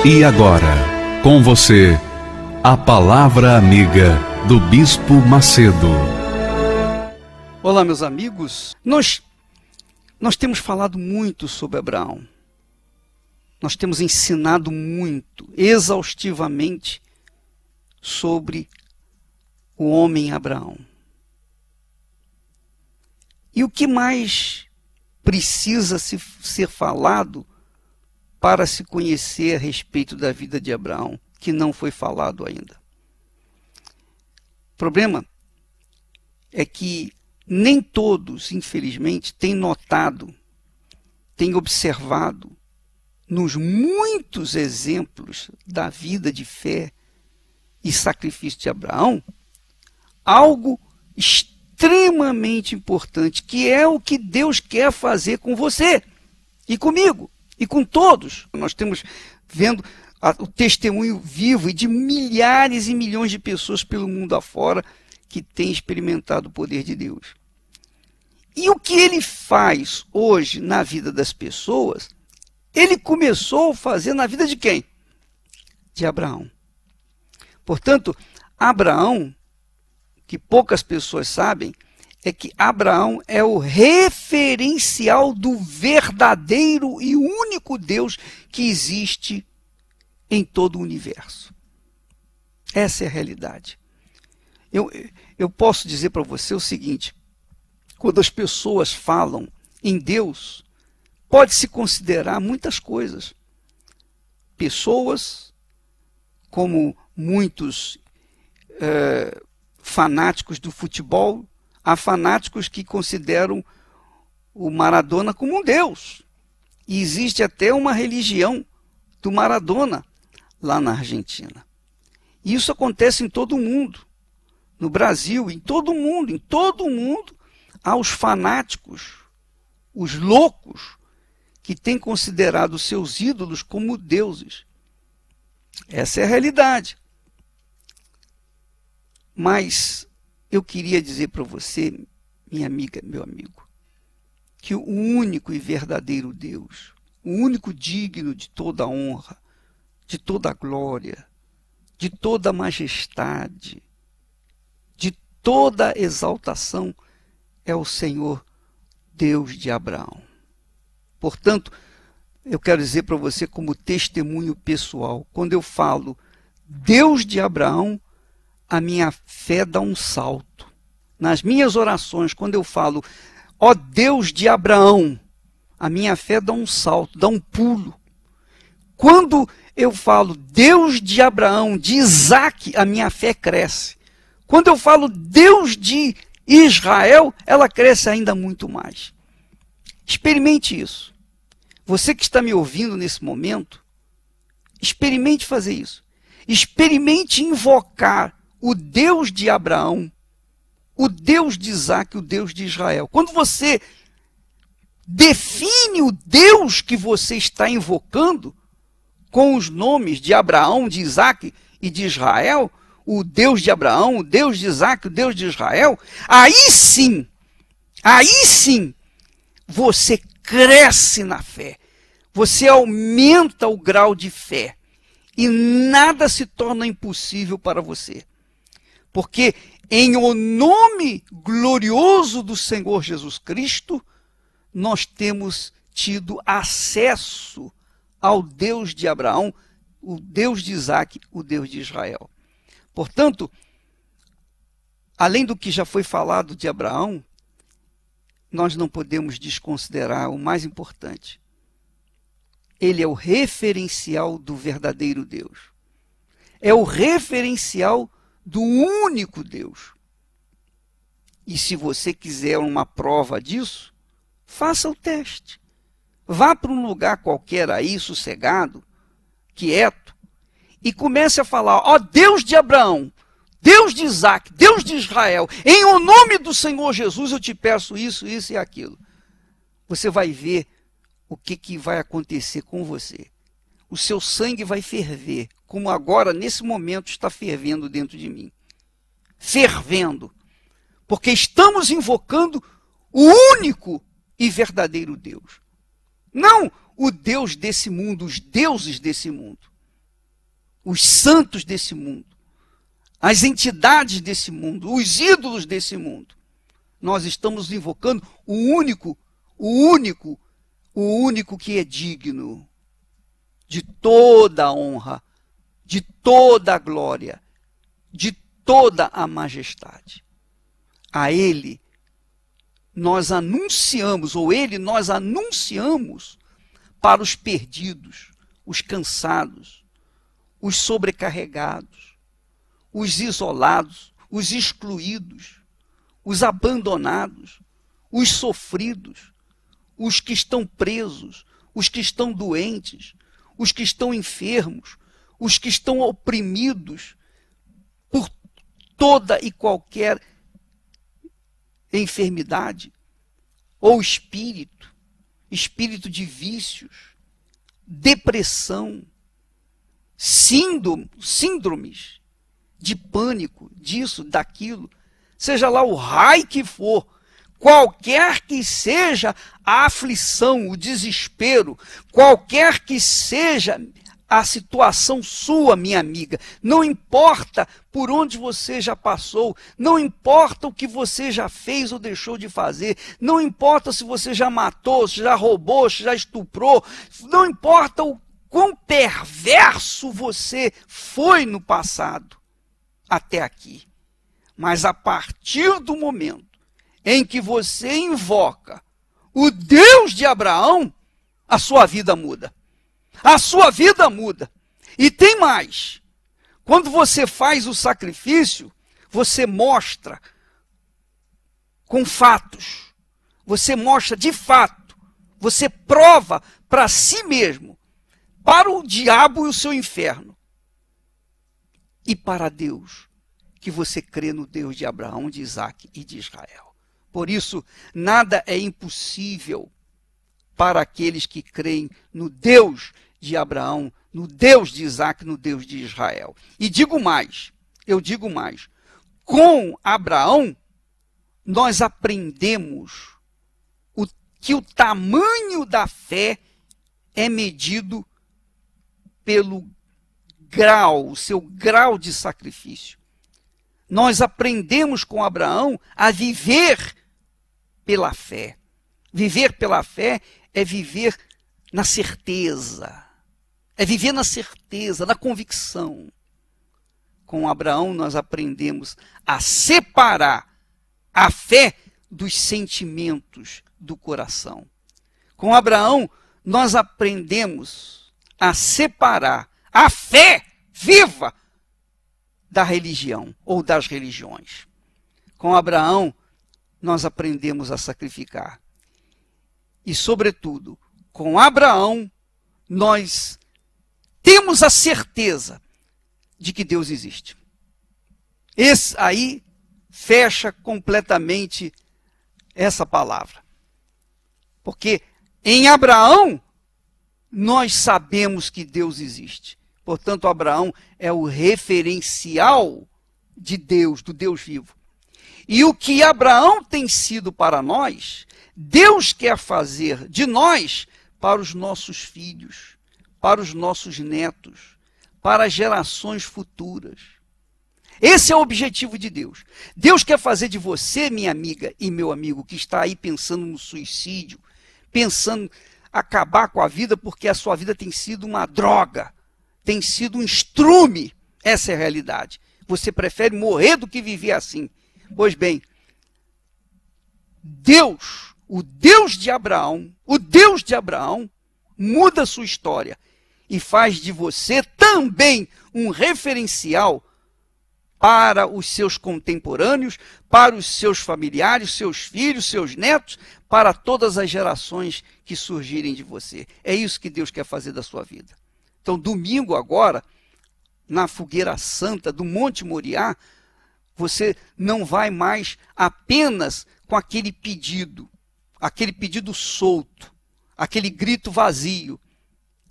E agora, com você, a Palavra Amiga do Bispo Macedo. Olá, meus amigos. Nós temos falado muito sobre Abraão. Nós temos ensinado muito, exaustivamente, sobre o homem Abraão. E o que mais precisa ser falado para se conhecer a respeito da vida de Abraão, que não foi falado ainda? O problema é que nem todos, infelizmente, têm notado, têm observado, nos muitos exemplos da vida de fé e sacrifício de Abraão, algo extremamente importante, que é o que Deus quer fazer com você e comigo e com todos. Nós temos vendo o testemunho vivo e de milhares e milhões de pessoas pelo mundo afora que têm experimentado o poder de Deus. E o que ele faz hoje na vida das pessoas, ele começou a fazer na vida de quem? De Abraão. Portanto, Abraão, que poucas pessoas sabem, é que Abraão é o referencial do verdadeiro e único Deus que existe em todo o universo. Essa é a realidade. Eu posso dizer para você o seguinte: quando as pessoas falam em Deus, pode-se considerar muitas coisas. Pessoas, como muitos fanáticos do futebol, há fanáticos que consideram o Maradona como um deus. E existe até uma religião do Maradona lá na Argentina. E isso acontece em todo o mundo. No Brasil, em todo o mundo, há os fanáticos, os loucos, que têm considerado seus ídolos como deuses. Essa é a realidade. Mas eu queria dizer para você, minha amiga, meu amigo, que o único e verdadeiro Deus, o único digno de toda honra, de toda glória, de toda majestade, de toda exaltação, é o Senhor Deus de Abraão. Portanto, eu quero dizer para você como testemunho pessoal, quando eu falo Deus de Abraão, a minha fé dá um salto. Nas minhas orações, quando eu falo, ó Deus de Abraão, a minha fé dá um salto, dá um pulo. Quando eu falo Deus de Abraão, de Isaac, a minha fé cresce. Quando eu falo Deus de Israel, ela cresce ainda muito mais. Experimente isso. Você que está me ouvindo nesse momento, experimente fazer isso. Experimente invocar o Deus de Abraão, o Deus de Isaac, o Deus de Israel. Quando você define o Deus que você está invocando com os nomes de Abraão, de Isaac e de Israel, o Deus de Abraão, o Deus de Isaac, o Deus de Israel, aí sim, você cresce na fé, você aumenta o grau de fé e nada se torna impossível para você. Porque em o nome glorioso do Senhor Jesus Cristo, nós temos tido acesso ao Deus de Abraão, o Deus de Isaac, o Deus de Israel. Portanto, além do que já foi falado de Abraão, nós não podemos desconsiderar o mais importante. Ele é o referencial do verdadeiro Deus. É o referencial do único Deus. E se você quiser uma prova disso, faça o teste. Vá para um lugar qualquer aí, sossegado, quieto, e comece a falar, ó Deus de Abraão, Deus de Isaac, Deus de Israel, em o nome do Senhor Jesus eu te peço isso, isso e aquilo. Você vai ver o que vai acontecer com você. O seu sangue vai ferver, como agora, nesse momento, está fervendo dentro de mim. Fervendo. Porque estamos invocando o único e verdadeiro Deus. Não o Deus desse mundo, os deuses desse mundo. os santos desse mundo, as entidades desse mundo, os ídolos desse mundo. Nós estamos invocando o único que é digno de toda a honra, de toda a glória, de toda a majestade. A Ele nós anunciamos, nós anunciamos para os perdidos, os cansados, os sobrecarregados, os isolados, os excluídos, os abandonados, os sofridos, os que estão presos, os que estão doentes, os que estão enfermos, os que estão oprimidos por toda e qualquer enfermidade ou espírito de vícios, depressão, síndromes de pânico, disso, daquilo, seja lá o raio que for, qualquer que seja a aflição, o desespero, qualquer que seja a situação sua, minha amiga, não importa por onde você já passou, não importa o que você já fez ou deixou de fazer, não importa se você já matou, se já roubou, se já estuprou, não importa o quão perverso você foi no passado, até aqui. Mas a partir do momento em que você invoca o Deus de Abraão, a sua vida muda. A sua vida muda. E tem mais. Quando você faz o sacrifício, você mostra com fatos. Você mostra de fato. Você prova para si mesmo, para o diabo e o seu inferno, e para Deus, que você crê no Deus de Abraão, de Isaac e de Israel. Por isso, nada é impossível para aqueles que creem no Deus de Abraão, no Deus de Isaac, no Deus de Israel. E eu digo mais, com Abraão, nós aprendemos que o tamanho da fé é medido pelo grau, o seu grau de sacrifício. Nós aprendemos com Abraão a viver pela fé. Viver pela fé é viver na certeza. É viver na certeza, na convicção. Com Abraão nós aprendemos a separar a fé dos sentimentos do coração. Com Abraão nós aprendemos a separar a fé viva da religião ou das religiões. Com Abraão nós aprendemos a sacrificar. E, sobretudo, com Abraão, nós temos a certeza de que Deus existe. Esse aí fecha completamente essa palavra. Porque em Abraão, nós sabemos que Deus existe. Portanto, Abraão é o referencial de Deus, do Deus vivo. E o que Abraão tem sido para nós, Deus quer fazer de nós para os nossos filhos, para os nossos netos, para as gerações futuras. Esse é o objetivo de Deus. Deus quer fazer de você, minha amiga e meu amigo, que está aí pensando no suicídio, pensando em acabar com a vida porque a sua vida tem sido uma droga, tem sido um estrume. Essa é a realidade. Você prefere morrer do que viver assim. Pois bem, Deus, o Deus de Abraão, muda a sua história e faz de você também um referencial para os seus contemporâneos, para os seus familiares, seus filhos, seus netos, para todas as gerações que surgirem de você. É isso que Deus quer fazer da sua vida. Então, domingo agora, na fogueira santa do Monte Moriá, você não vai mais apenas com aquele pedido solto, aquele grito vazio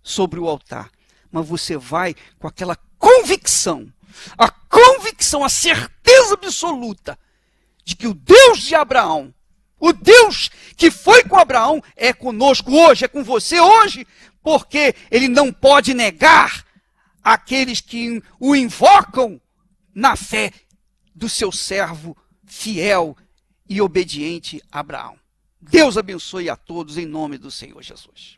sobre o altar, mas você vai com aquela convicção, a certeza absoluta de que o Deus de Abraão, o Deus que foi com Abraão, é conosco hoje, é com você hoje, porque ele não pode negar aqueles que o invocam na fé do seu servo fiel e obediente Abraão. Deus abençoe a todos em nome do Senhor Jesus.